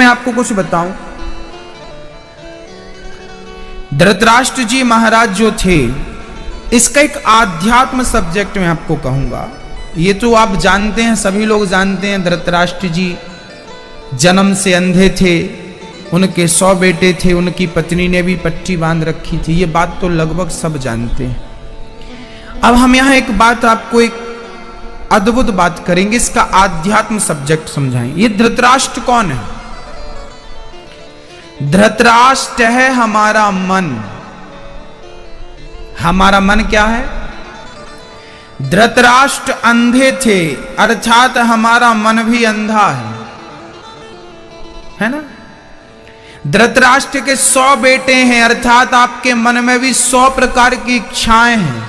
मैं आपको कुछ बताऊं, धृतराष्ट्र जी महाराज जो थे, इसका एक आध्यात्म सब्जेक्ट मैं आपको कहूंगा। ये तो आप जानते हैं, सभी लोग जानते हैं, धृतराष्ट्र जी जन्म से अंधे थे, उनके 100 बेटे थे, उनकी पत्नी ने भी पट्टी बांध रखी थी। ये बात तो लगभग सब जानते हैं। अब हम यहां एक बात, आपको एक अद्भुत बात करेंगे, इसका आध्यात्म सब्जेक्ट समझाएं। ये धृतराष्ट्र कौन है? धृतराष्ट्र है हमारा मन। हमारा मन क्या है? धृतराष्ट्र अंधे थे, अर्थात हमारा मन भी अंधा है ना? धृतराष्ट्र के 100 बेटे हैं, अर्थात आपके मन में भी 100 प्रकार की इच्छाएं हैं।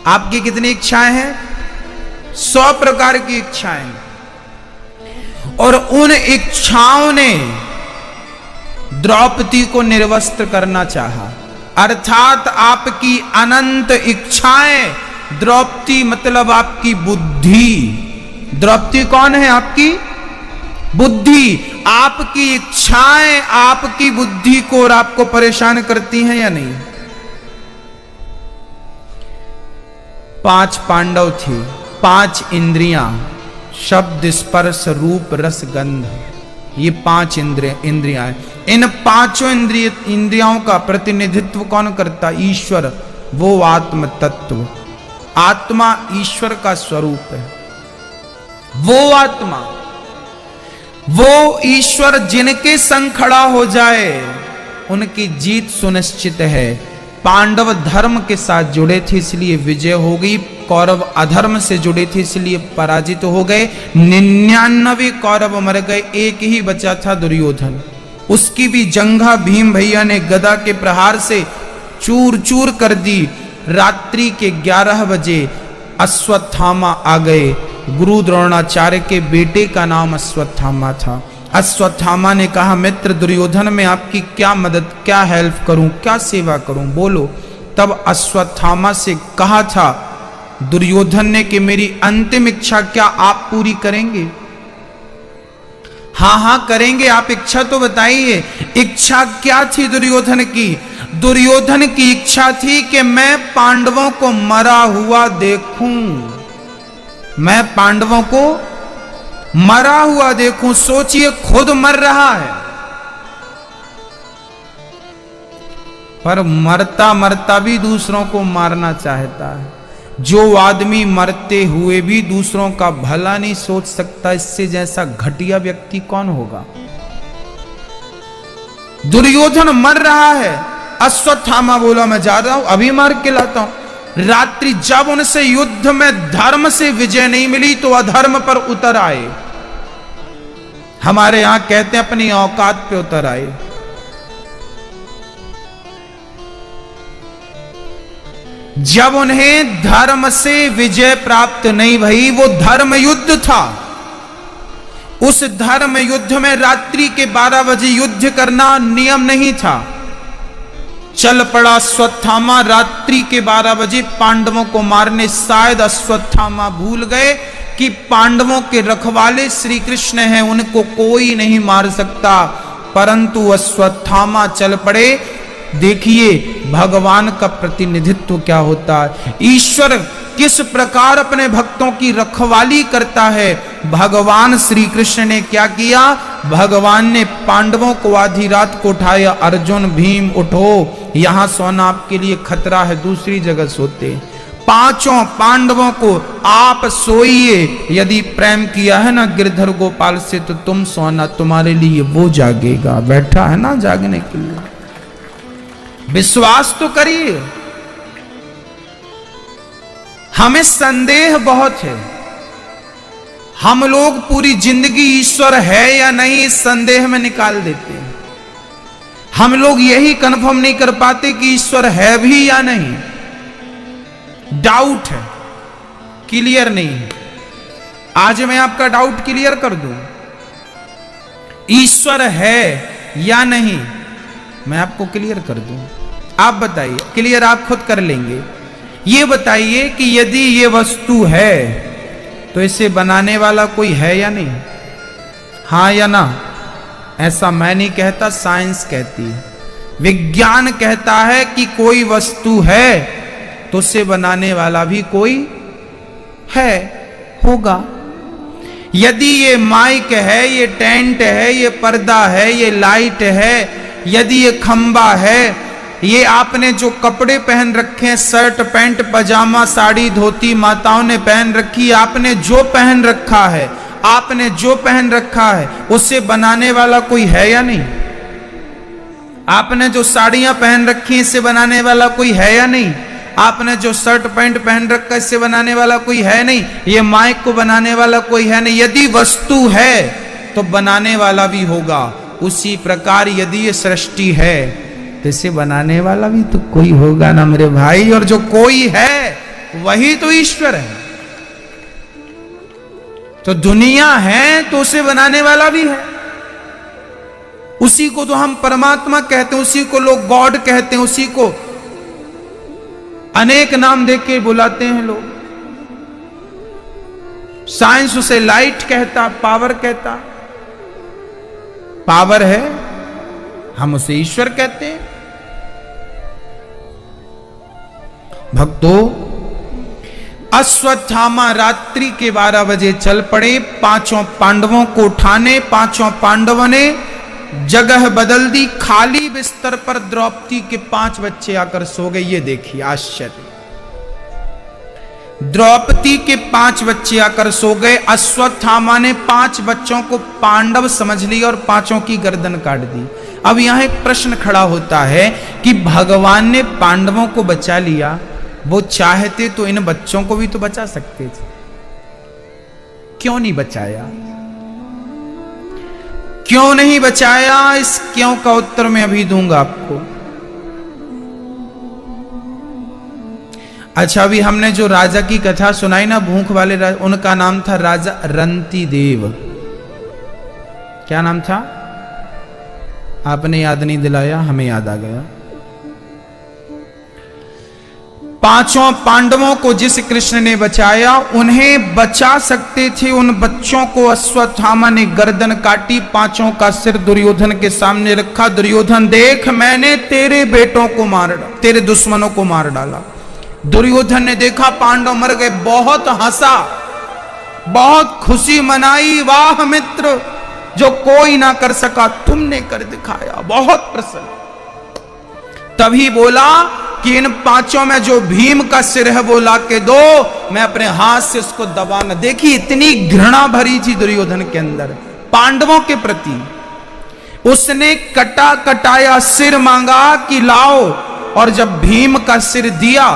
आपकी कितनी इच्छाएं हैं? 100 प्रकार की इच्छाएं। और उन इच्छाओं ने द्रौपदी को निर्वस्त्र करना चाहा, अर्थात आपकी अनंत इच्छाएं। द्रौपदी मतलब आपकी बुद्धि। द्रौपदी कौन है? आपकी बुद्धि। आपकी इच्छाएं आपकी बुद्धि को और आपको परेशान करती हैं या नहीं? 5 पांडव थे, 5 इंद्रियां, शब्द, स्पर्श, रूप, रस, गंध, ये 5 इंद्रियां हैं। इन 5 इंद्रियों का प्रतिनिधित्व कौन करता? ईश्वर, वो आत्म तत्व। आत्मा ईश्वर का स्वरूप है। वो आत्मा, वो ईश्वर जिनके संग खड़ा हो जाए उनकी जीत सुनिश्चित है। पांडव धर्म के साथ जुड़े थे इसलिए विजय हो गई, कौरव अधर्म से जुड़े थे इसलिए पराजित हो गए। 99 कौरव मर गए, एक ही बचा था दुर्योधन। उसकी भी जंघा भीम भैया ने गदा के प्रहार से चूर चूर कर दी। रात्रि के 11 बजे अश्वत्थामा आ गए। गुरु द्रोणाचार्य के बेटे का नाम अश्वत्थामा था। अश्वत्थामा ने कहा, मित्र दुर्योधन, मैं आपकी क्या मदद, क्या हेल्प करूं, क्या सेवा करूं, बोलो। तब अश्वत्थामा से कहा था दुर्योधन ने कि मेरी अंतिम इच्छा क्या आप पूरी करेंगे? हाँ हाँ करेंगे, आप इच्छा तो बताइए। इच्छा क्या थी दुर्योधन की? दुर्योधन की इच्छा थी कि मैं पांडवों को मरा हुआ देखूं। मैं पांडवों को मरा हुआ देखूं। सोचिए, खुद मर रहा है, पर मरता मरता भी दूसरों को मारना चाहता है। जो आदमी मरते हुए भी दूसरों का भला नहीं सोच सकता, इससे जैसा घटिया व्यक्ति कौन होगा? दुर्योधन मर रहा है। अश्वत्थामा बोला, मैं जा रहा हूं, अभी मार के लाता हूं। रात्रि जब उनसे युद्ध में धर्म से विजय नहीं मिली तो अधर्म पर उतर आए। हमारे यहां कहते हैं अपनी औकात पे उतर आए। जब उन्हें धर्म से विजय प्राप्त नहीं भई, वो धर्म युद्ध था। उस धर्म युद्ध में रात्रि के 12 बजे युद्ध करना नियम नहीं था। चल पड़ा अश्वत्थामा रात्रि के 12 बजे पांडवों को मारने। शायद अश्वत्थामा भूल गए कि पांडवों के रखवाले श्री कृष्ण हैं, उनको कोई नहीं मार सकता। परंतु अश्वत्थामा चल पड़े। देखिए भगवान का प्रतिनिधित्व क्या होता है, ईश्वर किस प्रकार अपने भक्तों की रखवाली करता है। भगवान श्री कृष्ण ने क्या किया? भगवान ने पांडवों को आधी रात को उठाया, अर्जुन भीम उठो, यहां सोना आपके लिए खतरा है, दूसरी जगह सोते। 5 पांडवों को आप सोइए, यदि प्रेम किया है ना गिरधर गोपाल से तो तुम सोना, तुम्हारे लिए वो जागेगा, बैठा है ना जागने के लिए। विश्वास तो करिए। हमें संदेह बहुत है, हम लोग पूरी जिंदगी ईश्वर है या नहीं इस संदेह में निकाल देते हैं। हम लोग यही कंफर्म नहीं कर पाते कि ईश्वर है भी या नहीं। डाउट है, क्लियर नहीं है। आज मैं आपका डाउट क्लियर कर दूं, ईश्वर है या नहीं, मैं आपको क्लियर कर दूं। आप बताइए, क्लियर आप खुद कर लेंगे। ये बताइए कि यदि ये वस्तु है तो इसे बनाने वाला कोई है या नहीं? हाँ या ना? ऐसा मैं नहीं कहता, साइंस कहती है। विज्ञान कहता है कि कोई वस्तु है तो उसे बनाने वाला भी कोई है, होगा। यदि ये माइक है, ये टेंट है, ये पर्दा है, ये लाइट है, यदि ये खंबा है, ये आपने जो कपड़े पहन रखे हैं, शर्ट पैंट पजामा साड़ी धोती माताओं ने पहन रखी, आपने जो पहन रखा है, आपने जो पहन रखा है, उसे बनाने वाला कोई है या नहीं? आपने जो साड़ियां पहन रखी हैं, इसे बनाने वाला कोई है या नहीं? आपने जो शर्ट पैंट पहन रखा है, इससे बनाने वाला कोई है नहीं? ये माइक को बनाने वाला कोई है नहीं। यदि वस्तु है तो बनाने वाला भी होगा। उसी प्रकार यदि ये सृष्टि है तो इसे बनाने वाला भी तो कोई होगा ना मेरे भाई। और जो कोई है वही तो ईश्वर है। तो दुनिया है तो उसे बनाने वाला भी है। उसी को तो हम परमात्मा कहते हैं, उसी को लोग गॉड कहते हैं, उसी को अनेक नाम देके बुलाते हैं लोग। साइंस उसे लाइट कहता, पावर कहता, पावर है, हम उसे ईश्वर कहते हैं। भक्तों, अश्वत्थामा रात्रि के 12 बजे चल पड़े पांचों पांडवों को उठाने। पांचों पांडवों ने जगह बदल दी। खाली बिस्तर पर द्रौपदी के 5 बच्चे आकर सो गए। ये देखिए आश्चर्य, द्रौपदी के 5 बच्चे आकर सो गए। अश्वत्थामा ने 5 बच्चों को पांडव समझ लिया और 5 की गर्दन काट दी। अब यहां एक प्रश्न खड़ा होता है कि भगवान ने पांडवों को बचा लिया, वो चाहते तो इन बच्चों को भी तो बचा सकते थे, क्यों नहीं बचाया? क्यों नहीं बचाया? इस क्यों का उत्तर मैं अभी दूंगा आपको। अच्छा, अभी हमने जो राजा की कथा सुनाई ना, भूख वाले राजा, उनका नाम था राजा रंतिदेव। क्या नाम था? आपने याद नहीं दिलाया, हमें याद आ गया। 5 पांडवों को जिस कृष्ण ने बचाया, उन्हें बचा सकते थे उन बच्चों को अश्वत्थामा ने गर्दन काटी। 5 का सिर दुर्योधन के सामने रखा। दुर्योधन, देख मैंने तेरे बेटों को मार डाला, तेरे दुश्मनों को मार डाला। दुर्योधन ने देखा पांडव मर गए, बहुत हंसा, बहुत खुशी मनाई। वाह मित्र, जो कोई ना कर सका तुमने कर दिखाया, बहुत प्रसन्न। तभी बोला कि इन 5 में जो भीम का सिर है वो लाके दो, मैं अपने हाथ से उसको दबाना। देखिए इतनी घृणा भरी थी दुर्योधन के अंदर पांडवों के प्रति। उसने कटा कटाया सिर मांगा कि लाओ, और जब भीम का सिर दिया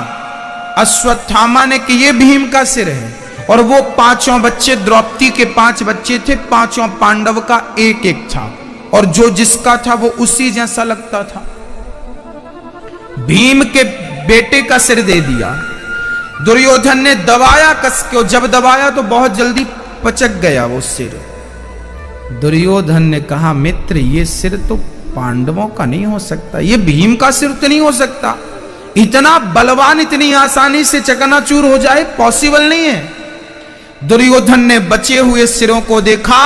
अश्वत्थामा ने कि ये भीम का सिर है, और वो 5 बच्चे, द्रौपदी के 5 बच्चे थे, 5 पांडव का एक एक था, और जो जिसका था वो उसी जैसा लगता था। भीम के बेटे का सिर दे दिया। दुर्योधन ने दबाया कस के, जब दबाया तो बहुत जल्दी पचक गया वो सिर। दुर्योधन ने कहा, मित्र ये सिर तो पांडवों का नहीं हो सकता, ये भीम का सिर तो नहीं हो सकता। इतना बलवान इतनी आसानी से चकनाचूर हो जाए, पॉसिबल नहीं है। दुर्योधन ने बचे हुए सिरों को देखा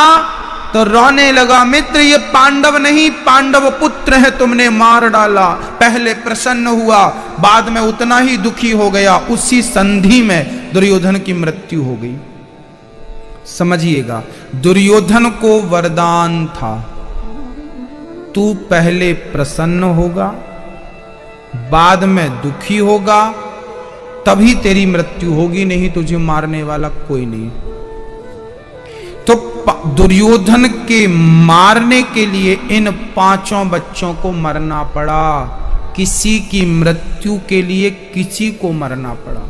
तो रोने लगा। मित्र ये पांडव नहीं, पांडव पुत्र है, तुमने मार डाला। पहले प्रसन्न हुआ, बाद में उतना ही दुखी हो गया। उसी संधि में दुर्योधन की मृत्यु हो गई। समझिएगा, दुर्योधन को वरदान था, तू पहले प्रसन्न होगा, बाद में दुखी होगा, तभी तेरी मृत्यु होगी, नहीं तुझे मारने वाला कोई नहीं। तो दुर्योधन के मारने के लिए इन 5 बच्चों को मरना पड़ा। किसी की मृत्यु के लिए किसी को मरना पड़ा।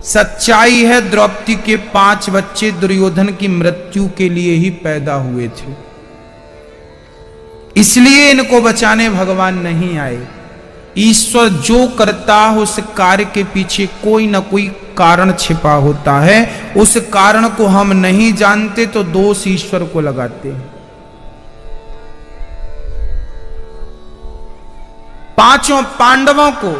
सच्चाई है, द्रौपदी के 5 बच्चे दुर्योधन की मृत्यु के लिए ही पैदा हुए थे, इसलिए इनको बचाने भगवान नहीं आए। ईश्वर जो करता है उस कार्य के पीछे कोई ना कोई कारण छिपा होता है। उस कारण को हम नहीं जानते तो दोष ईश्वर को लगाते हैं। 5 पांडवों को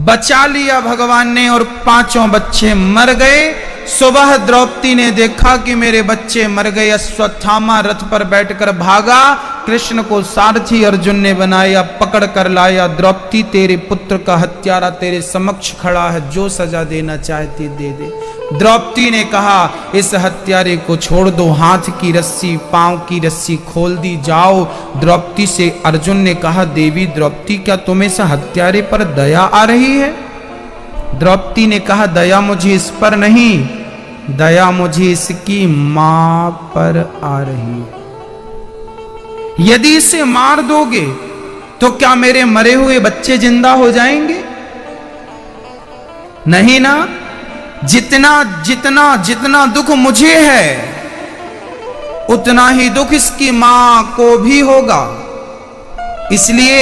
बचा लिया भगवान ने और 5 बच्चे मर गए। सुबह द्रौपदी ने देखा कि मेरे बच्चे मर गए। अश्वत्थामा रथ पर बैठकर भागा, कृष्ण को सारथी अर्जुन ने बनाया, पकड़ कर लाया। द्रौपदी तेरे पुत्र का हत्यारा तेरे समक्ष खड़ा है, जो सजा देना चाहती दे दे। द्रौपदी ने कहा इस हत्यारे को छोड़ दो। हाथ की रस्सी पांव की रस्सी खोल दी, जाओ। द्रौपदी से अर्जुन ने कहा देवी द्रौपदी क्या तुम्हें इस हत्यारे पर दया आ रही है? द्रौपदी ने कहा दया मुझे इस पर नहीं, दया मुझे इसकी मां पर आ रही है। यदि इसे मार दोगे तो क्या मेरे मरे हुए बच्चे जिंदा हो जाएंगे? नहीं ना। जितना जितना जितना दुख मुझे है उतना ही दुख इसकी मां को भी होगा, इसलिए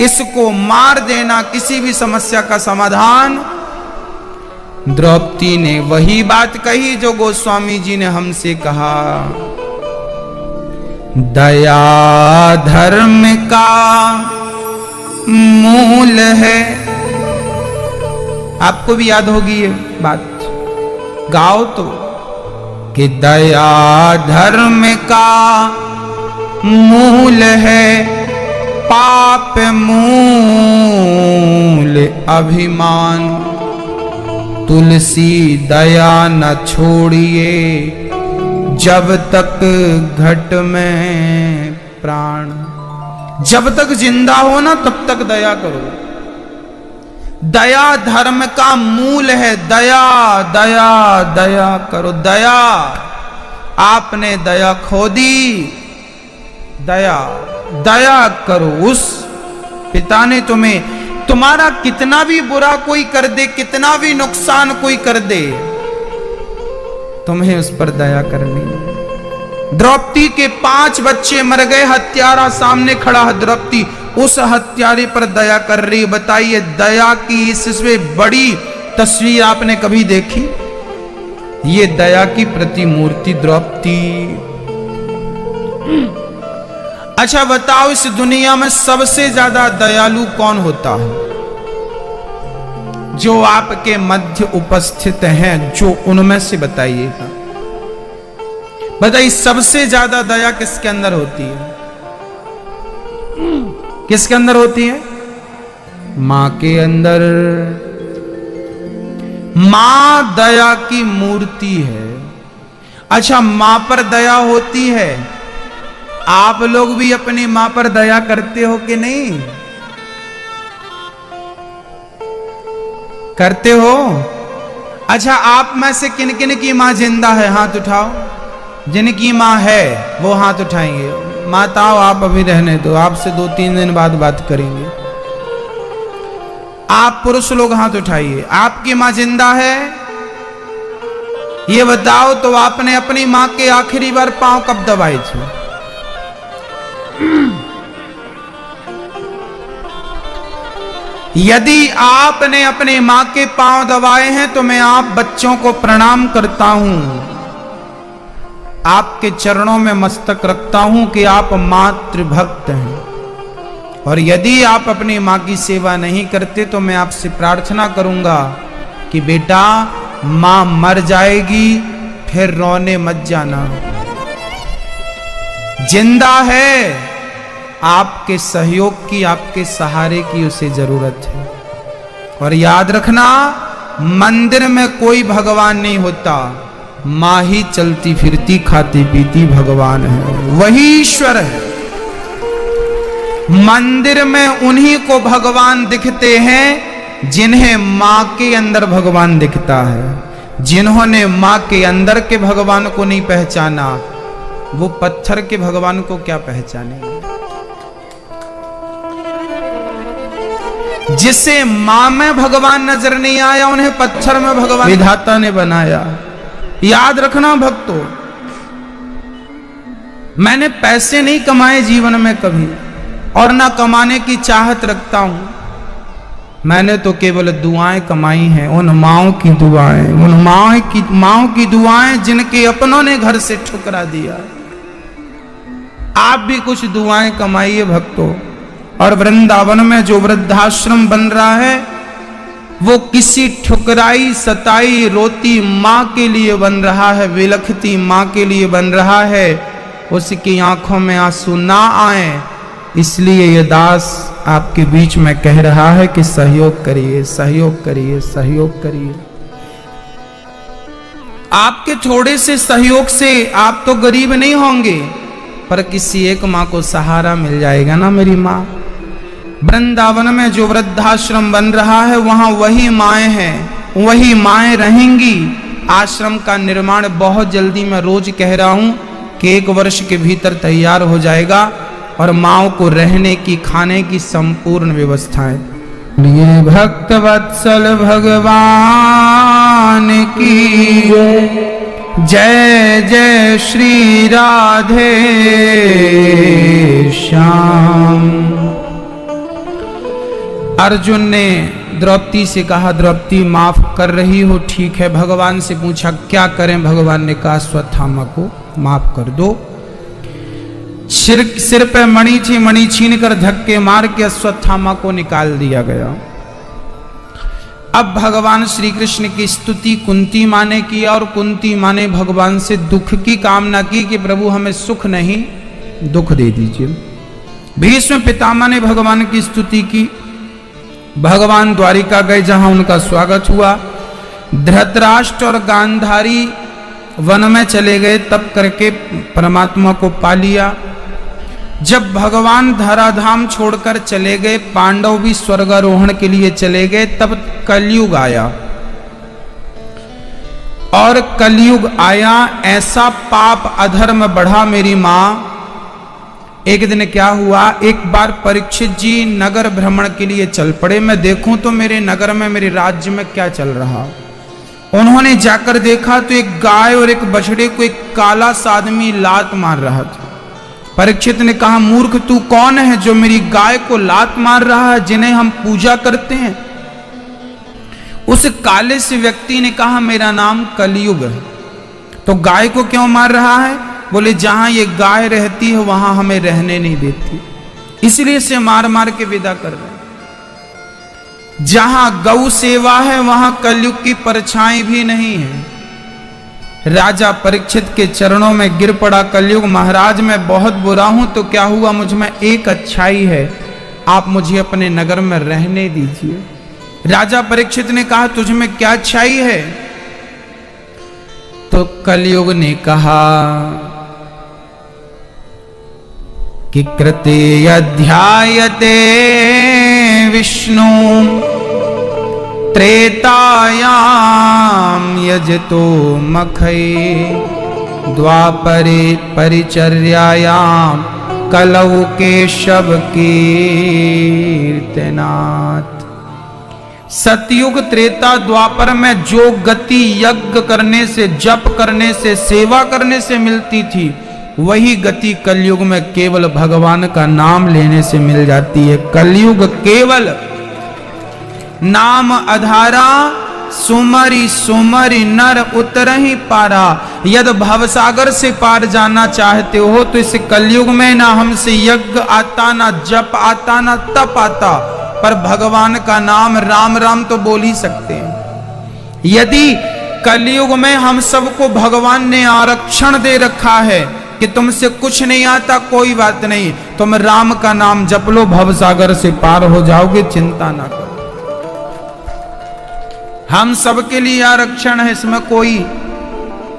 इसको मार देना किसी भी समस्या का समाधान। द्रौपदी ने वही बात कही जो गोस्वामी जी ने हमसे कहा, दया धर्म का मूल है। आपको भी याद होगी ये बात, गाओ तो कि दया धर्म का मूल है, पाप मूल अभिमान। तुलसी दया न छोड़िए जब तक घट में प्राण। जब तक जिंदा हो ना तब तक दया करो। दया धर्म का मूल है। दया दया दया करो। दया आपने दया खो दी, दया दया करो। उस पिता ने तुम्हें, तुम्हारा कितना भी बुरा कोई कर दे, कितना भी नुकसान कोई कर दे, तुम्हें उस पर दया करनी है। द्रौपदी के 5 बच्चे मर गए, हत्यारा सामने खड़ा है, द्रौपदी उस हत्यारे पर दया कर रही। बताइए दया की इससे बड़ी तस्वीर आपने कभी देखी? ये दया की प्रतिमूर्ति द्रौपदी। अच्छा बताओ इस दुनिया में सबसे ज्यादा दयालु कौन होता है? जो आपके मध्य उपस्थित हैं, जो उनमें से बताइएगा। बताइए सबसे ज्यादा दया किसके अंदर होती है? किसके अंदर होती है? मां के अंदर। मां दया की मूर्ति है। अच्छा मां पर दया होती है, आप लोग भी अपनी मां पर दया करते हो कि नहीं? करते हो? अच्छा आप में से किन किन की मां जिंदा है? हाथ उठाओ। जिनकी मां है वो हाथ उठाएंगे। माताओं आप अभी रहने दो, आपसे 2-3 दिन बाद बात करेंगे। आप पुरुष लोग हाथ उठाइए। आपकी मां जिंदा है? ये बताओ तो आपने अपनी मां के आखिरी बार पांव कब दबाए थे? यदि आपने अपने मां के पांव दबाए हैं तो मैं आप बच्चों को प्रणाम करता हूं, आपके चरणों में मस्तक रखता हूं कि आप मातृ भक्त हैं। और यदि आप अपनी मां की सेवा नहीं करते तो मैं आपसे प्रार्थना करूंगा कि बेटा मां मर जाएगी फिर रोने मत जाना। जिंदा है, आपके सहयोग की, आपके सहारे की उसे जरूरत है। और याद रखना मंदिर में कोई भगवान नहीं होता, मां ही चलती फिरती खाती पीती भगवान है, वही ईश्वर है। मंदिर में उन्हीं को भगवान दिखते हैं जिन्हें मां के अंदर भगवान दिखता है। जिन्होंने मां के अंदर के भगवान को नहीं पहचाना वो पत्थर के भगवान को क्या पहचानेंगे? जिसे मां में भगवान नजर नहीं आया उन्हें पत्थर में भगवान विधाता ने बनाया। याद रखना भक्तों, मैंने पैसे नहीं कमाए जीवन में कभी और ना कमाने की चाहत रखता हूं। मैंने तो केवल दुआएं कमाई हैं, उन माओं की दुआएं, उन माओं की दुआएं जिनके अपनों ने घर से ठुकरा दिया। आप भी कुछ दुआएं कमाइए भक्तों। और वृंदावन में जो वृद्धाश्रम बन रहा है वो किसी ठुकराई सताई रोती माँ के लिए बन रहा है, विलखती माँ के लिए बन रहा है, उसकी आंखों में आंसू ना आए, इसलिए ये दास आपके बीच में कह रहा है कि सहयोग करिए, सहयोग करिए, सहयोग करिए। आपके थोड़े से सहयोग से आप तो गरीब नहीं होंगे, पर किसी एक माँ को सहारा मिल जाएगा ना। मेरी माँ वृंदावन में जो वृद्धाश्रम बन रहा है वहां वही माएँ हैं, वही माएँ रहेंगी। आश्रम का निर्माण बहुत जल्दी, मैं रोज कह रहा हूं कि 1 वर्ष के भीतर तैयार हो जाएगा और माओ को रहने की, खाने की संपूर्ण व्यवस्थाएं। ये भक्त वत्सल भगवान की जय जय श्री राधे श्याम। अर्जुन ने द्रौपदी से कहा, द्रौपदी माफ कर रही हो, ठीक है। भगवान से पूछा क्या करें, भगवान ने कहा अश्वत्थामा को माफ कर दो। सिर पे मणि थी, मणि छीन कर धक्के मार के अश्वत्थामा को निकाल दिया गया। अब भगवान श्री कृष्ण की स्तुति कुंती माँ ने किया और कुंती माँ ने भगवान से दुख की कामना की कि प्रभु हमें सुख नहीं दुख दे दीजिए। भीष्म पितामह ने भगवान की स्तुति की। भगवान द्वारिका गए जहां उनका स्वागत हुआ। धृतराष्ट्र और गांधारी वन में चले गए, तब करके परमात्मा को पा लिया। जब भगवान धराधाम छोड़कर चले गए, पांडव भी स्वर्गारोहण के लिए चले गए, तब कलयुग आया। और कलयुग आया, ऐसा पाप अधर्म बढ़ा मेरी मां। एक दिन क्या हुआ, एक बार परीक्षित जी नगर भ्रमण के लिए चल पड़े। मैं देखूं तो मेरे नगर में, मेरे राज्य में क्या चल रहा। उन्होंने जाकर देखा तो एक गाय और एक बछड़े को एक काला सा आदमी लात मार रहा था। परीक्षित ने कहा, मूर्ख तू कौन है जो मेरी गाय को लात मार रहा है, जिन्हें हम पूजा करते हैं। उस काले से व्यक्ति ने कहा, मेरा नाम कलयुग है। तो गाय को क्यों मार रहा है? बोले जहां ये गाय रहती है वहां हमें रहने नहीं देती, इसलिए से मार मार के विदा कर रहे हैं। जहां गौ सेवा है वहां कलयुग की परछाई भी नहीं है। राजा परीक्षित के चरणों में गिर पड़ा कलयुग, महाराज मैं बहुत बुरा हूं, तो क्या हुआ, मुझ में एक अच्छाई है, आप मुझे अपने नगर में रहने दीजिए। राजा परीक्षित ने कहा, तुझ में क्या अच्छाई है? तो कलयुग ने कहा कि कृते अध्यायते विष्णु त्रेतायाम यजतो मखै द्वापरे परिचर्यायाम कलौ केशव कीर्तनात्। सतयुग त्रेता द्वापर में जो गति यज्ञ करने से, जप करने से, सेवा करने से मिलती थी, वही गति कलयुग में केवल भगवान का नाम लेने से मिल जाती है। कलयुग केवल नाम आधारा, सुमरी सुमरी नर उतरहि पारा। यदि भवसागर से पार जाना चाहते हो तो इस कलयुग में ना हमसे यज्ञ आता, ना जप आता, ना तप आता, पर भगवान का नाम राम राम तो बोल ही सकते हैं। यदि कलयुग में हम सबको भगवान ने आरक्षण दे रखा है कि तुमसे कुछ नहीं आता, कोई बात नहीं, तुम राम का नाम जप लो, भवसागर से पार हो जाओगे, चिंता ना करो। हम सबके लिए आरक्षण है, इसमें कोई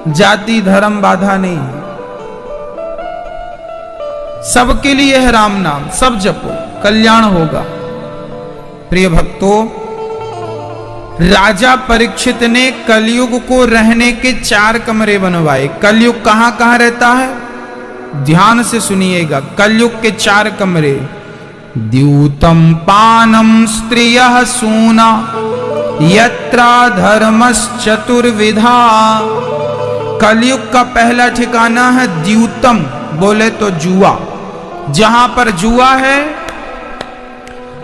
जाति धर्म बाधा नहीं है, सबके लिए है राम नाम, सब जपो, कल्याण होगा। प्रिय भक्तों, राजा परीक्षित ने कलयुग को रहने के 4 कमरे बनवाए। कलयुग कहां कहां रहता है, ध्यान से सुनिएगा। कलयुग के 4 कमरे, द्यूतम पानम स्त्रियः सूना यत्रा धर्मश्चतुर्विधा। कलयुग का पहला ठिकाना है द्यूतम, बोले तो जुआ। जहां पर जुआ है,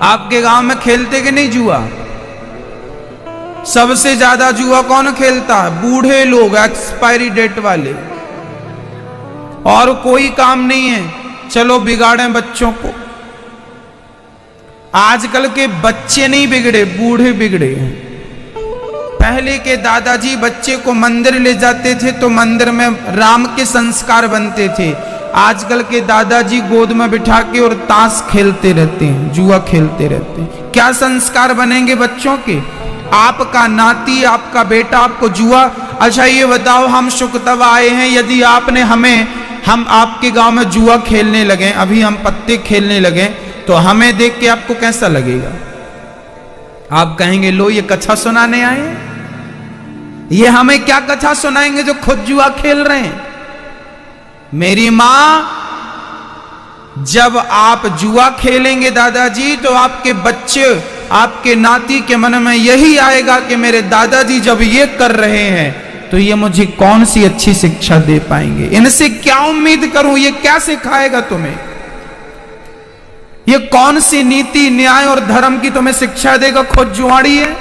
आपके गांव में खेलते कि नहीं जुआ? सबसे ज्यादा जुआ कौन खेलता है? बूढ़े लोग, एक्सपायरी डेट वाले, और कोई काम नहीं है, चलो बिगाड़े बच्चों को। आजकल के बच्चे नहीं बिगड़े, बूढ़े बिगड़े हैं। पहले के दादाजी बच्चे को मंदिर ले जाते थे तो मंदिर में राम के संस्कार बनते थे। आजकल के दादाजी गोद में बिठा के और ताश खेलते रहते हैं, जुआ खेलते रहते हैं। क्या संस्कार बनेंगे बच्चों के? आपका नाती, आपका बेटा आपको जुआ। अच्छा ये बताओ, हम शुक्र तब आए हैं यदि आपने हम आपके गांव में जुआ खेलने लगे, अभी हम पत्ते खेलने लगे, तो हमें देख के आपको कैसा लगेगा? आप कहेंगे लो ये कथा सुनाने आए, ये हमें क्या कथा सुनाएंगे जो खुद जुआ खेल रहे हैं। मेरी मां, जब आप जुआ खेलेंगे दादाजी तो आपके बच्चे, आपके नाती के मन में यही आएगा कि मेरे दादाजी जब ये कर रहे हैं तो ये मुझे कौन सी अच्छी शिक्षा दे पाएंगे, इनसे क्या उम्मीद करूं, ये क्या सिखाएगा तुम्हें, ये कौन सी नीति न्याय और धर्म की तुम्हें शिक्षा देगा। खुद जुआड़ी है,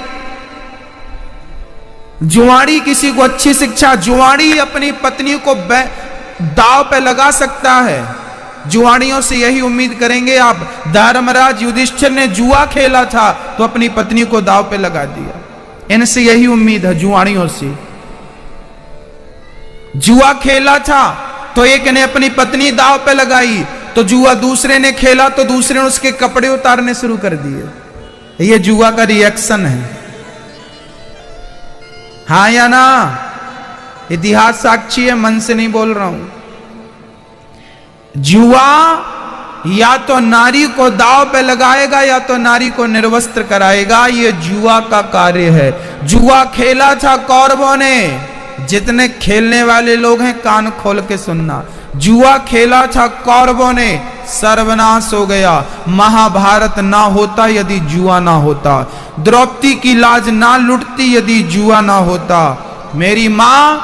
जुआड़ी किसी को अच्छी शिक्षा, जुआड़ी अपनी पत्नी को दाव पे लगा सकता है। जुआड़ियों से यही उम्मीद करेंगे आप। धर्मराज युधिष्ठिर ने जुआ खेला था तो अपनी पत्नी को दाव पे लगा दिया, इनसे यही उम्मीद है जुआड़ियों से। जुआ खेला था तो एक ने अपनी पत्नी दाव पे लगाई, तो जुआ दूसरे ने खेला तो दूसरे ने उसके कपड़े उतारने शुरू कर दिए। ये जुआ का रिएक्शन है, हाँ या ना? इतिहास साक्षी है, मन से नहीं बोल रहा हूं। जुआ या तो नारी को दाव पे लगाएगा या तो नारी को निर्वस्त्र कराएगा, ये जुआ का कार्य है। जुआ खेला था कौरवों ने, जितने खेलने वाले लोग हैं कान खोल के सुनना, जुआ खेला था कौरवों ने, सर्वनाश हो गया। महाभारत ना होता यदि जुआ ना होता, द्रौपदी की लाज ना लुटती यदि जुआ ना होता। मेरी मां,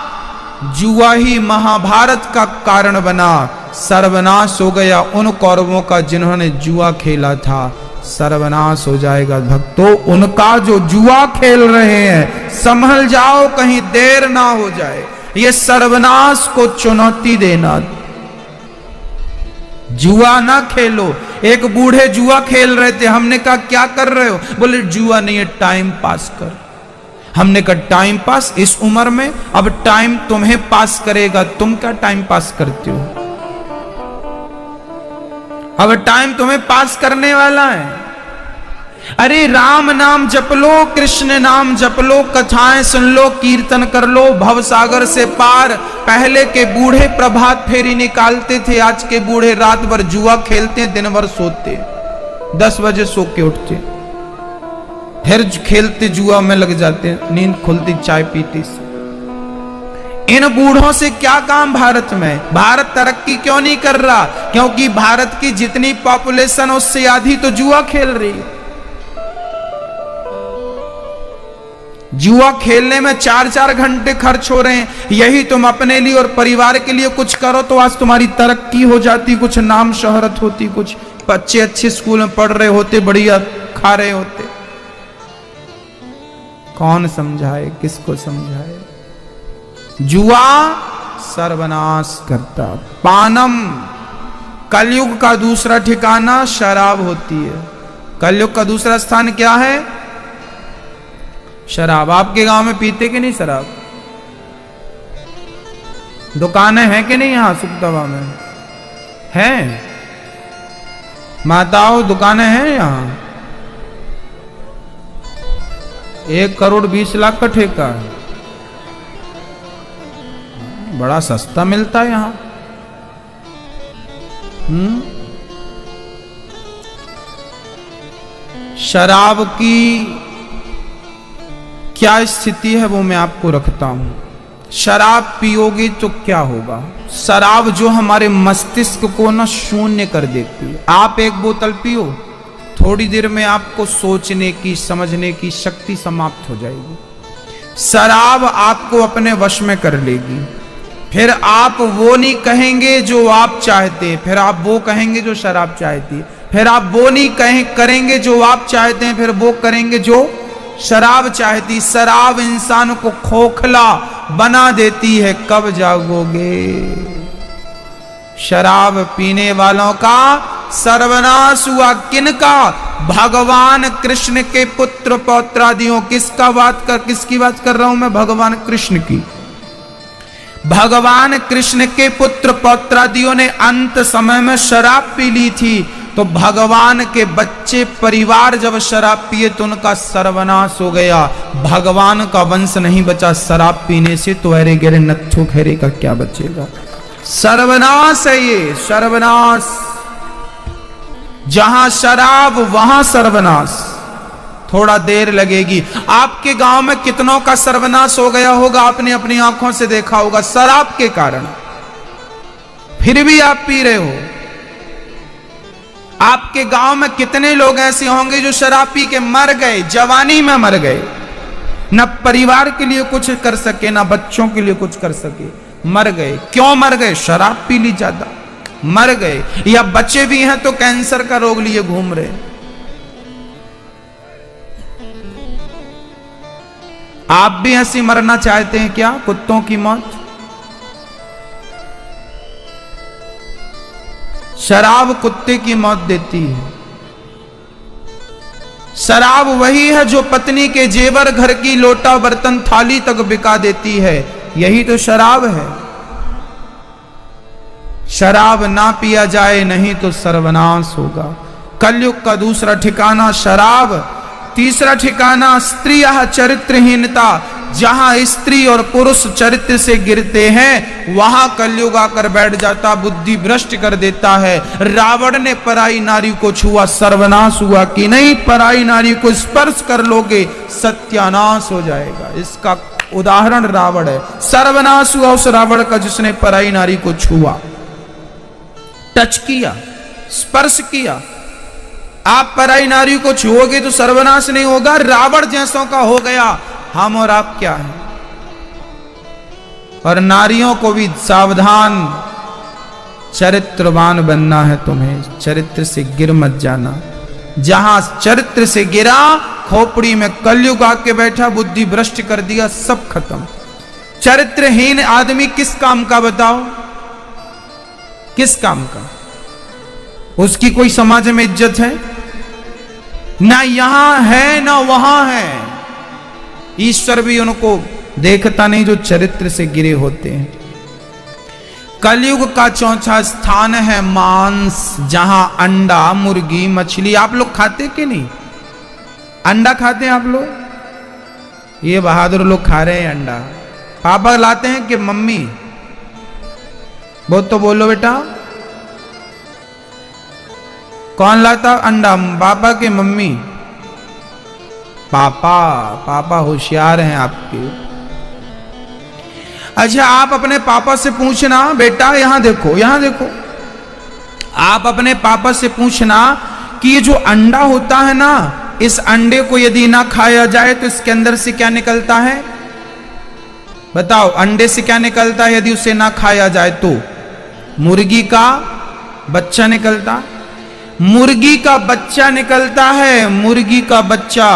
जुआ ही महाभारत का कारण बना, सर्वनाश हो गया उन कौरवों का जिन्होंने जुआ खेला था, सर्वनाश हो जाएगा भक्तों उनका जो जुआ खेल रहे हैं। संभल जाओ कहीं देर ना हो जाए, ये सर्वनाश को चुनौती देना। जुआ ना खेलो। एक बूढ़े जुआ खेल रहे थे, हमने कहा क्या कर रहे हो? बोले जुआ नहीं है, टाइम पास कर। हमने कहा टाइम पास इस उम्र में? अब टाइम तुम्हें पास करेगा, तुम क्या टाइम पास करते हो? अब टाइम तुम्हें पास करने वाला है। अरे राम नाम जप लो, कृष्ण नाम जप लो, कथाएं सुन लो, कीर्तन कर लो, भव सागर से पार। पहले के बूढ़े प्रभात फेरी निकालते थे, आज के बूढ़े रात भर जुआ खेलते, दिन भर सोते, 10 बजे सो के उठते, फिर खेलते जुआ में लग जाते, नींद खुलती चाय पीती से। इन बूढ़ों से क्या काम भारत में? भारत तरक्की क्यों नहीं कर रहा? क्योंकि भारत की जितनी पॉपुलेशन उससे आधी तो जुआ खेल रही है। जुआ खेलने में 4-4 घंटे खर्च हो रहे हैं। यही तुम अपने लिए और परिवार के लिए कुछ करो तो आज तुम्हारी तरक्की हो जाती, कुछ नाम शोहरत होती, कुछ बच्चे अच्छे स्कूल में पढ़ रहे होते, बढ़िया खा रहे होते। कौन समझाए, किसको समझाए? जुआ सर्वनाश करता। पानम, कलयुग का दूसरा ठिकाना शराब होती है। कलयुग का दूसरा स्थान क्या है? शराब। आपके गांव में पीते कि नहीं शराब? दुकानें हैं कि नहीं यहां सुखदवा में? हैं माताओं, दुकानें हैं यहां? 1 करोड़ 20 लाख का ठेका है, बड़ा सस्ता मिलता है यहां। शराब की क्या स्थिति है वो मैं आपको रखता हूं। शराब पियोगे तो क्या होगा? शराब जो हमारे मस्तिष्क को ना शून्य कर देती है। आप 1 बोतल पियो, थोड़ी देर में आपको सोचने की, समझने की शक्ति समाप्त हो जाएगी। शराब आपको अपने वश में कर लेगी। फिर आप वो नहीं कहेंगे जो आप चाहते हैं, फिर आप वो कहेंगे जो शराब चाहती है। फिर आप वो नहीं करेंगे जो आप चाहते हैं, फिर वो करेंगे जो शराब चाहती। शराब इंसान को खोखला बना देती है। कब जागोगे? शराब पीने वालों का सर्वनाश हुआ। किनका? भगवान कृष्ण के पुत्र पौत्रादियों, किसकी बात कर रहा हूं मैं? भगवान कृष्ण की। भगवान कृष्ण के पुत्र पौत्रादियों ने अंत समय में शराब पी ली थी, तो भगवान के बच्चे परिवार जब शराब पिए तो उनका सर्वनाश हो गया। भगवान का वंश नहीं बचा शराब पीने से, तो अरे गेरे नत्थु खैरे का क्या बचेगा? सर्वनाश है ये, सर्वनाश। जहां शराब वहां सर्वनाश। थोड़ा देर लगेगी। आपके गांव में कितनों का सर्वनाश हो गया होगा, आपने अपनी आंखों से देखा होगा, शराब के कारण। फिर भी आप पी रहे हो। आपके गांव में कितने लोग ऐसे होंगे जो शराब पी के मर गए, जवानी में मर गए, न परिवार के लिए कुछ कर सके, न बच्चों के लिए कुछ कर सके, मर गए। क्यों मर गए? शराब पी ली ज्यादा, मर गए। या बच्चे भी हैं तो कैंसर का रोग लिए घूम रहे। आप भी ऐसी मरना चाहते हैं क्या? कुत्तों की मौत? शराब कुत्ते की मौत देती है। शराब वही है जो पत्नी के जेवर, घर की लोटा बर्तन थाली तक बिका देती है। यही तो शराब है। शराब ना पिया जाए नहीं तो सर्वनाश होगा। कलयुग का दूसरा ठिकाना शराब, तीसरा ठिकाना स्त्रियः चरित्रहीनता। जहां स्त्री और पुरुष चरित्र से गिरते हैं वहां कलयुग आकर बैठ जाता, बुद्धि भ्रष्ट कर देता है। रावण ने पराई नारी को छुआ, सर्वनाश हुआ कि नहीं? पराई नारी को स्पर्श कर लोगे सत्यानाश हो जाएगा। इसका उदाहरण रावण है। सर्वनाश हुआ उस रावण का जिसने पराई नारी को छुआ, टच किया, स्पर्श किया। आप पराई नारी को छुओगे तो सर्वनाश नहीं होगा, रावण जैसों का हो गया। हम और आप क्या हैं? और नारियों को भी सावधान, चरित्रवान बनना है तुम्हें। चरित्र से गिर मत जाना। जहां चरित्र से गिरा, खोपड़ी में कलयुग आके बैठा, बुद्धि भ्रष्ट कर दिया, सब खत्म। चरित्रहीन आदमी किस काम का बताओ? किस काम का? उसकी कोई समाज में इज्जत है? ना यहां है ना वहां है। ईश्वर भी उनको देखता नहीं जो चरित्र से गिरे होते हैं। कलयुग का चौथा स्थान है मांस, जहां अंडा, मुर्गी, मछली। आप लोग खाते कि नहीं? अंडा खाते हैं आप लोग? ये बहादुर लोग खा रहे हैं अंडा। पापा लाते हैं कि मम्मी? बहुत तो बोलो बेटा। कौन लाता अंडा, पापा के मम्मी? पापा। पापा होशियार हैं आपके। अच्छा, आप अपने पापा से पूछना, बेटा यहां देखो, यहां देखो। आप अपने पापा से पूछना कि ये जो अंडा होता है ना, इस अंडे को यदि ना खाया जाए तो इसके अंदर से क्या निकलता है? बताओ, अंडे से क्या निकलता है यदि उसे ना खाया जाए तो? मुर्गी का बच्चा निकलता। मुर्गी का बच्चा निकलता है, मुर्गी का बच्चा।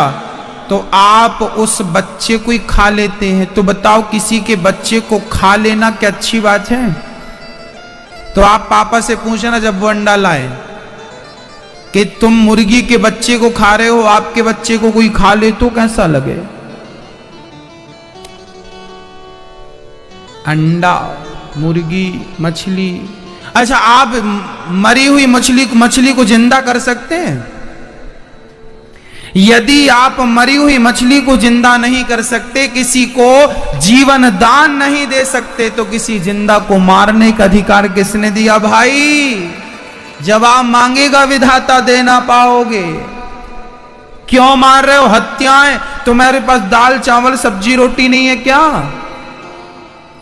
तो आप उस बच्चे को ही खा लेते हैं। तो बताओ, किसी के बच्चे को खा लेना क्या अच्छी बात है? तो आप पापा से पूछना जब वो अंडा लाए कि तुम मुर्गी के बच्चे को खा रहे हो, आपके बच्चे को कोई खा ले तो कैसा लगे? अंडा, मुर्गी, मछली। अच्छा, आप मरी हुई मछली को जिंदा कर सकते हैं? यदि आप मरी हुई मछली को जिंदा नहीं कर सकते, किसी को जीवन दान नहीं दे सकते, तो किसी जिंदा को मारने का अधिकार किसने दिया भाई? जवाब मांगेगा विधाता, दे ना पाओगे। क्यों मार रहे हो? हत्याएं। तुम्हारे पास दाल चावल सब्जी रोटी नहीं है क्या?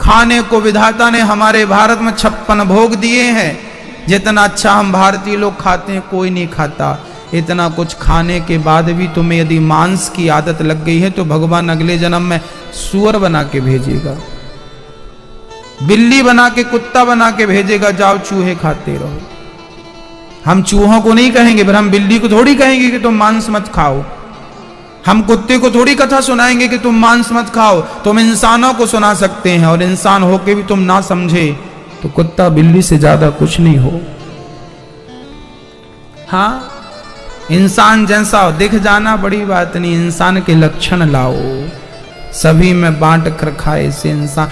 खाने को विधाता ने हमारे भारत में 56 भोग दिए हैं। जितना अच्छा हम भारतीय लोग खाते हैं कोई नहीं खाता। इतना कुछ खाने के बाद भी तुम्हें यदि मांस की आदत लग गई है तो भगवान अगले जन्म में सुअर बना के भेजेगा, बिल्ली बना के, कुत्ता बना के भेजेगा। जाओ चूहे खाते रहो। हम चूहों को नहीं कहेंगे, फिर हम बिल्ली को थोड़ी कहेंगे कि तुम मांस मत खाओ। हम कुत्ते को थोड़ी कथा सुनाएंगे कि तुम मांस मत खाओ। तुम इंसानों को सुना सकते हैं, और इंसान होके भी तुम ना समझे तो कुत्ता बिल्ली से ज्यादा कुछ नहीं हो। हाँ, इंसान जैसा हो, दिख जाना बड़ी बात नहीं, इंसान के लक्षण लाओ, सभी में बांट कर खाए से इंसान।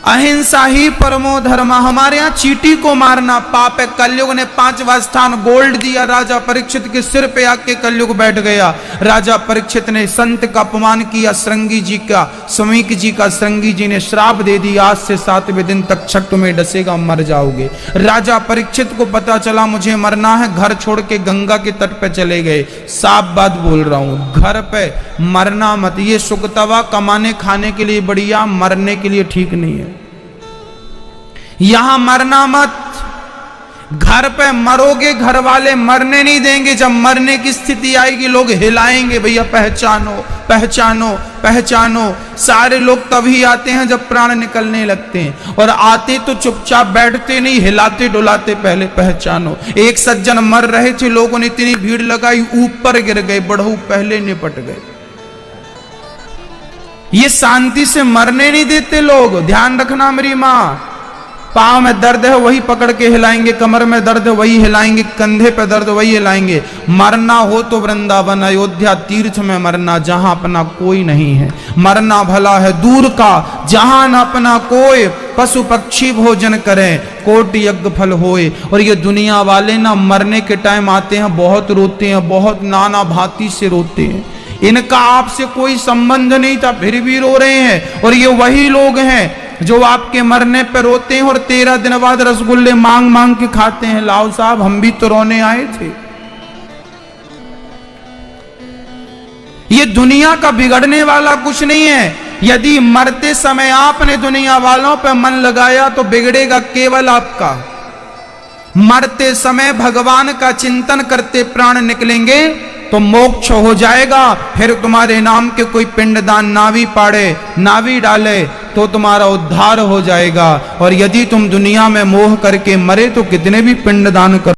अहिंसा ही परमो धर्म। हमारे यहाँ चींटी को मारना पाप है। कलयुग ने 5वां स्थान गोल्ड दिया राजा परीक्षित के सिर पे आके कलयुग बैठ गया। राजा परीक्षित ने संत का अपमान किया, श्रृंगी जी का, समीक जी का। श्रृंगी जी ने श्राप दे दिया, आज से 7वें दिन तक छठ में डसेगा, मर जाओगे। राजा परीक्षित को पता चला मुझे मरना है, घर छोड़ के गंगा के तट पे चले गए। साफ बात बोल रहा हूं, घर पे मरना मत। ये सुगतवा कमाने खाने के लिए बढ़िया, मरने के लिए ठीक नहीं है। यहां मरना मत, घर पे मरोगे, घर वाले मरने नहीं देंगे। जब मरने की स्थिति आएगी लोग हिलाएंगे, भैया पहचानो पहचानो पहचानो। सारे लोग तभी आते हैं जब प्राण निकलने लगते हैं, और आते तो चुपचाप बैठते नहीं, हिलाते डुलाते पहले पहचानो। एक सज्जन मर रहे थे, लोगों ने इतनी भीड़ लगाई, ऊपर गिर गए, बढ़ऊ पहले निपट गए। ये शांति से मरने नहीं देते लोग, ध्यान रखना मेरी माँ। पाँव में दर्द है वही पकड़ के हिलाएंगे, कमर में दर्द है वही हिलाएंगे, कंधे पे दर्द वही हिलाएंगे। मरना हो तो वृंदावन अयोध्या तीर्थ में मरना, जहां अपना कोई नहीं है। मरना भला है दूर का, जहां न अपना कोई। पशु पक्षी भोजन करें, कोटि यज्ञ फल होए। और ये दुनिया वाले ना मरने के टाइम आते हैं, बहुत रोते हैं, बहुत नाना भांति से रोते हैं। इनका आपसे कोई संबंध नहीं था, फिर भी रो रहे हैं। और ये वही लोग हैं जो आपके मरने पर रोते हैं और 13 दिन बाद रसगुल्ले मांग मांग के खाते हैं। लाओ साहब, हम भी तो रोने आए थे। ये दुनिया का बिगड़ने वाला कुछ नहीं है। यदि मरते समय आपने दुनिया वालों पर मन लगाया तो बिगड़ेगा केवल आपका। मरते समय भगवान का चिंतन करते प्राण निकलेंगे तो मोक्ष हो जाएगा। फिर तुम्हारे नाम के कोई पिंडदान नावी पाड़े, नावी डाले तो तुम्हारा उद्धार हो जाएगा। और यदि तुम दुनिया में मोह करके मरे तो कितने भी पिंडदान कर